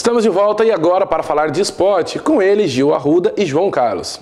Estamos de volta e agora para falar de esporte com ele, Gil Arruda e João Carlos.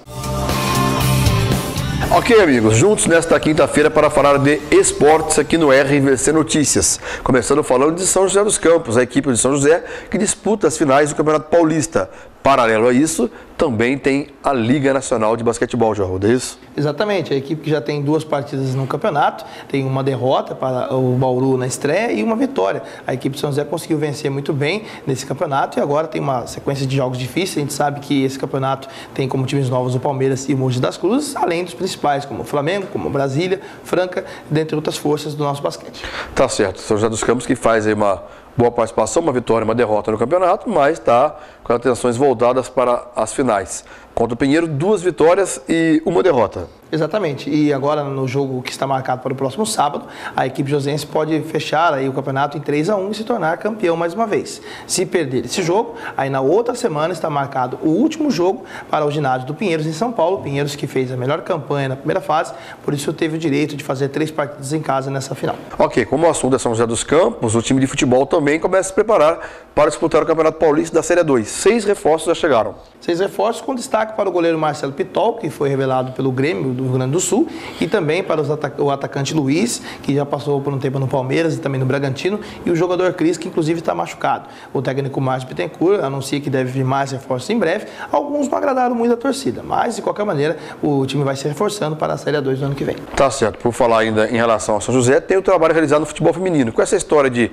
Ok, amigos, juntos nesta quinta-feira para falar de esportes aqui no RVC Notícias. Começando falando de São José dos Campos, a equipe de São José que disputa as finais do Campeonato Paulista. Paralelo a isso, também tem a Liga Nacional de Basquetebol, João Arruda, é isso? Exatamente, a equipe que já tem 2 partidas no campeonato, tem uma derrota para o Bauru na estreia e uma vitória. A equipe de São José conseguiu vencer muito bem nesse campeonato e agora tem uma sequência de jogos difíceis. A gente sabe que esse campeonato tem como times novos o Palmeiras e o Mogi das Cruzes, além dos principais, como o Flamengo, como Brasília, Franca, dentre outras forças do nosso basquete. Tá certo, São José dos Campos que faz aí uma boa participação, uma vitória e uma derrota no campeonato, mas está com as atenções voltadas para as finais. Contra o Pinheiro, 2 vitórias e 1 derrota. Exatamente, e agora no jogo que está marcado para o próximo sábado, a equipe joseense pode fechar aí o campeonato em 3-1 e se tornar campeão mais uma vez. Se perder esse jogo, aí na outra semana está marcado o último jogo para o ginásio do Pinheiros em São Paulo. Pinheiros que fez a melhor campanha na primeira fase, por isso teve o direito de fazer 3 partidas em casa nessa final. Ok, como o assunto é São José dos Campos, o time de futebol também começa a se preparar para disputar o Campeonato Paulista da Série 2. 6 reforços já chegaram. 6 reforços com destaque para o goleiro Marcelo Pitol, que foi revelado pelo Grêmio do Rio Grande do Sul, e também para o atacante Luiz, que já passou por um tempo no Palmeiras e também no Bragantino, e o jogador Cris, que inclusive está machucado. O técnico Márcio Bittencourt anuncia que deve vir mais reforços em breve. Alguns não agradaram muito a torcida, mas de qualquer maneira o time vai se reforçando para a Série 2 do ano que vem. Tá certo. Por falar ainda em relação ao São José, tem o trabalho realizado no futebol feminino. Com essa história de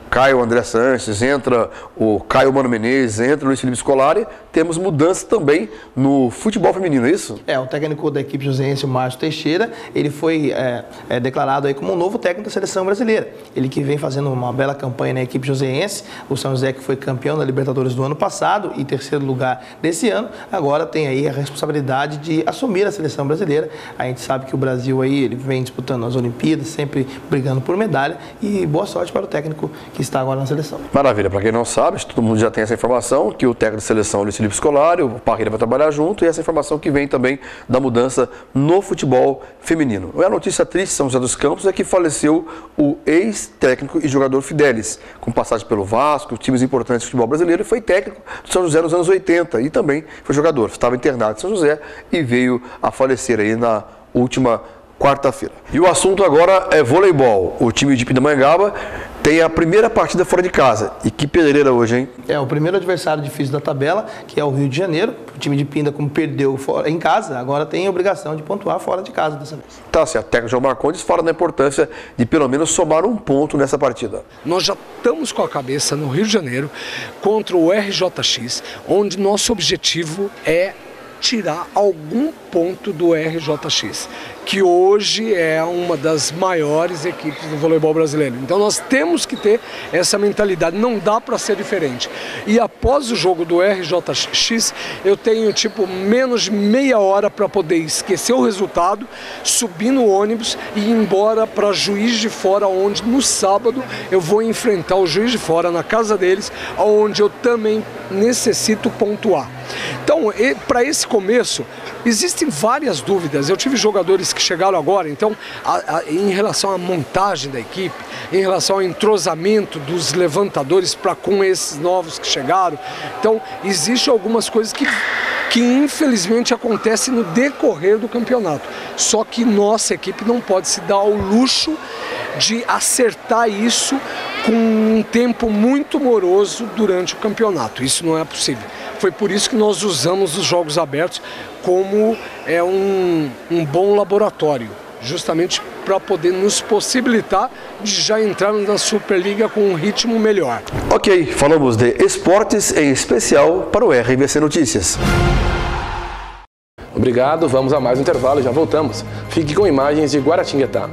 Caio André Sanches, entra o Caio Mano Menezes, entra o Luiz Felipe Scolari, temos mudança também no futebol feminino, é isso? O técnico da equipe joseense, o Márcio Teixeira, ele foi declarado aí como um novo técnico da seleção brasileira. Ele que vem fazendo uma bela campanha na equipe joseense, o São José que foi campeão da Libertadores do ano passado e 3º lugar desse ano, agora tem aí a responsabilidade de assumir a seleção brasileira. A gente sabe que o Brasil aí, ele vem disputando as Olimpíadas, sempre brigando por medalha, e boa sorte para o técnico que está agora na seleção. Maravilha, para quem não sabe, todo mundo já tem essa informação, que o técnico de seleção, Luiz Felipe Scolari, o Parreira vai trabalhar junto, e essa informação que vem também da mudança no futebol feminino. A notícia triste de São José dos Campos é que faleceu o ex-técnico e jogador Fidelis, com passagem pelo Vasco, times importantes do futebol brasileiro, e foi técnico de São José nos anos 80 e também foi jogador. Estava internado em São José e veio a falecer aí na última quarta-feira. E o assunto agora é voleibol. O time de Pindamonhangaba tem a primeira partida fora de casa. E que pedreira hoje, hein? O primeiro adversário difícil da tabela, que é o Rio de Janeiro. O time de Pinda, como perdeu fora, em casa, agora tem a obrigação de pontuar fora de casa dessa vez. Tá certo. O técnico João Marcondes fala da importância de pelo menos somar um ponto nessa partida. Nós já estamos com a cabeça no Rio de Janeiro contra o RJX, onde nosso objetivo é tirar algum ponto do RJX, que hoje é uma das maiores equipes do voleibol brasileiro. Então nós temos que ter essa mentalidade, não dá para ser diferente. E após o jogo do RJX, eu tenho menos de meia hora para poder esquecer o resultado, subir no ônibus e ir embora para Juiz de Fora, onde no sábado eu vou enfrentar o Juiz de Fora na casa deles, onde eu também necessito pontuar. Então, para esse começo, existem várias dúvidas. Eu tive jogadores que chegaram agora, então, em relação à montagem da equipe, em relação ao entrosamento dos levantadores com esses novos que chegaram. Então, existem algumas coisas que infelizmente acontecem no decorrer do campeonato. Só que nossa equipe não pode se dar ao luxo de acertar isso com um tempo muito moroso durante o campeonato. Isso não é possível. Foi por isso que nós usamos os jogos abertos como um bom laboratório, justamente para poder nos possibilitar de já entrarmos na Superliga com um ritmo melhor. Ok, falamos de esportes em especial para o RVC Notícias. Obrigado, vamos a mais um intervalo e já voltamos. Fique com imagens de Guaratinguetá.